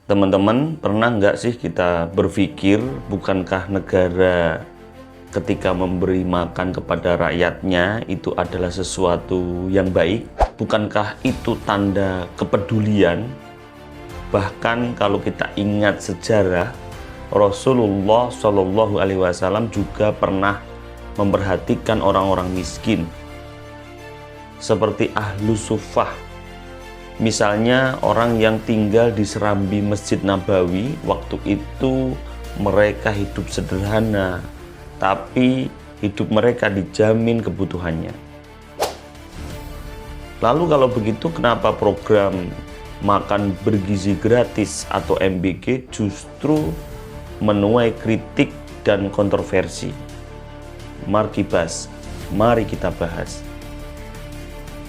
Teman-teman, pernah nggak sih kita berpikir, bukankah negara ketika memberi makan kepada rakyatnya itu adalah sesuatu yang baik? Bukankah itu tanda kepedulian? Bahkan kalau kita ingat sejarah, Rasulullah Shallallahu Alaihi Wasallam juga pernah memperhatikan orang-orang miskin, seperti Ahlus Suffah. Misalnya orang yang tinggal di serambi Masjid Nabawi, waktu itu mereka hidup sederhana, tapi hidup mereka dijamin kebutuhannya. Lalu kalau begitu, kenapa program makan bergizi gratis atau MBG justru menuai kritik dan kontroversi? Mari kita bahas.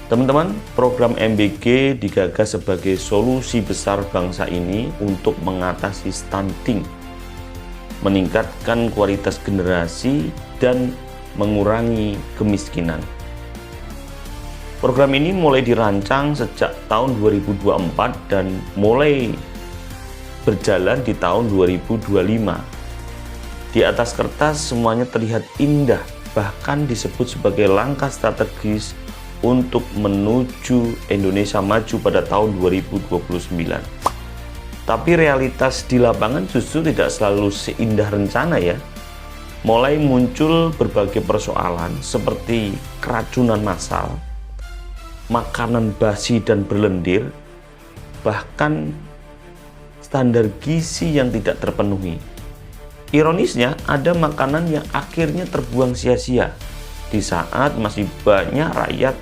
Teman-teman, program MBG digagas sebagai solusi besar bangsa ini untuk mengatasi stunting, meningkatkan kualitas generasi, dan mengurangi kemiskinan. Program ini mulai dirancang sejak tahun 2024 dan mulai berjalan di tahun 2025. Di atas kertas semuanya terlihat indah, bahkan disebut sebagai langkah strategis untuk menuju Indonesia maju pada tahun 2029. Tapi realitas di lapangan justru tidak selalu seindah rencana ya. Mulai muncul berbagai persoalan seperti keracunan massal, makanan basi dan berlendir, bahkan standar gizi yang tidak terpenuhi. Ironisnya, ada makanan yang akhirnya terbuang sia-sia di saat masih banyak rakyat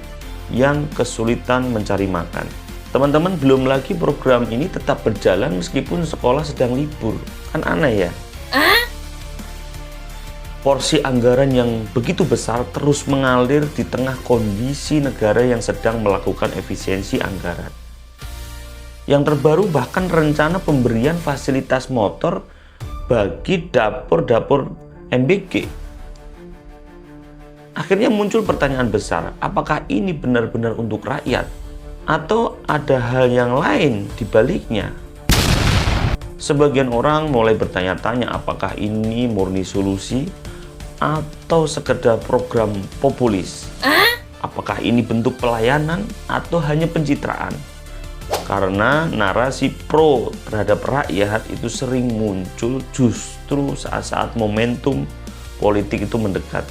yang kesulitan mencari makan. Teman-teman, belum lagi program ini tetap berjalan meskipun sekolah sedang libur. Kan aneh ya? Porsi anggaran yang begitu besar terus mengalir di tengah kondisi negara yang sedang melakukan efisiensi anggaran. Yang terbaru bahkan rencana pemberian fasilitas motor bagi dapur-dapur MBG. Akhirnya muncul pertanyaan besar, apakah ini benar-benar untuk rakyat? Atau ada hal yang lain di baliknya? Sebagian orang mulai bertanya-tanya apakah ini murni solusi atau sekedar program populis? Apakah ini bentuk pelayanan atau hanya pencitraan? Karena narasi pro terhadap rakyat itu sering muncul justru saat-saat momentum politik itu mendekat.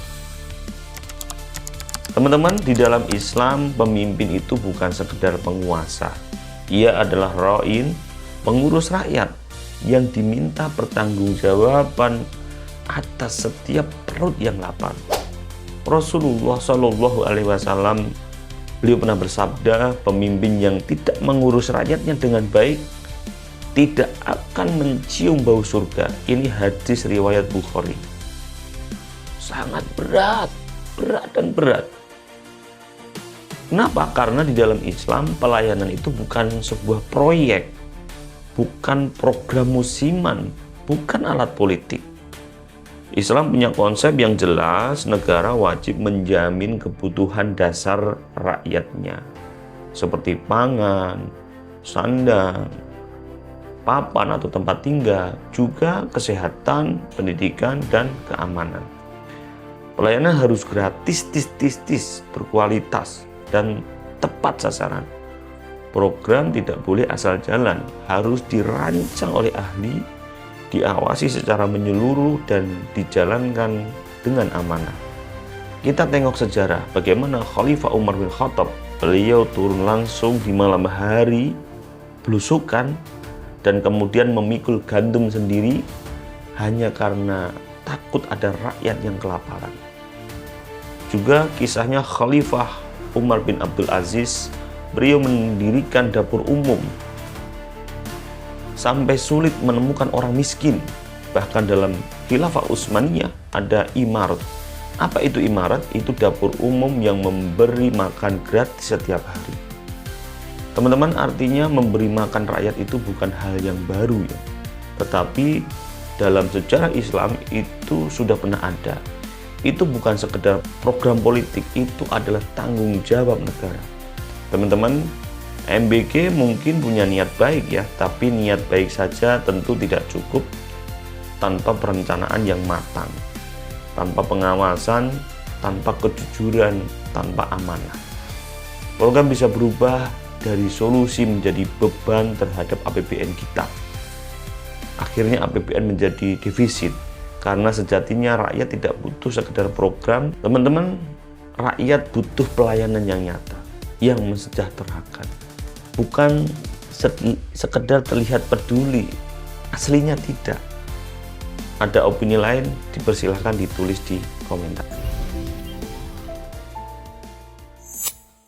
Teman-teman, di dalam Islam, pemimpin itu bukan sekedar penguasa. Ia adalah ra'in, pengurus rakyat, yang diminta pertanggungjawaban atas setiap perut yang lapar. Rasulullah Shallallahu Alaihi Wasallam, beliau pernah bersabda, pemimpin yang tidak mengurus rakyatnya dengan baik tidak akan mencium bau surga. Ini hadis riwayat Bukhari. Sangat berat dan berat. Kenapa? Karena di dalam Islam pelayanan itu bukan sebuah proyek, bukan program musiman, bukan alat politik. Islam punya konsep yang jelas, negara wajib menjamin kebutuhan dasar rakyatnya, seperti pangan, sandang, papan atau tempat tinggal, juga kesehatan, pendidikan, dan keamanan. Pelayanan harus gratis, berkualitas, dan tepat sasaran. Program tidak boleh asal jalan, harus dirancang oleh ahli, diawasi secara menyeluruh, dan dijalankan dengan amanah. Kita tengok sejarah bagaimana Khalifah Umar bin Khattab, beliau turun langsung di malam hari, belusukan, dan kemudian memikul gandum sendiri hanya karena takut ada rakyat yang kelaparan. Juga kisahnya Khalifah Umar bin Abdul Aziz, beliau mendirikan dapur umum sampai sulit menemukan orang miskin. Bahkan dalam Khilafah Utsmaniyah ada imarat. Apa itu imarat? Itu dapur umum yang memberi makan gratis setiap hari. Teman-teman, artinya memberi makan rakyat itu bukan hal yang baru ya. Tetapi dalam sejarah Islam itu sudah pernah ada. Itu bukan sekedar program politik, itu adalah tanggung jawab negara. Teman-teman, MBG mungkin punya niat baik ya, tapi niat baik saja tentu tidak cukup tanpa perencanaan yang matang, tanpa pengawasan, tanpa kejujuran, tanpa amanah. Program bisa berubah dari solusi menjadi beban terhadap APBN kita. Akhirnya APBN menjadi defisit, karena sejatinya rakyat tidak butuh sekedar program. Teman-teman, rakyat butuh pelayanan yang nyata, yang mensejahterakan. Bukan sekedar terlihat peduli, aslinya tidak. Ada opini lain, dipersilahkan ditulis di komentar.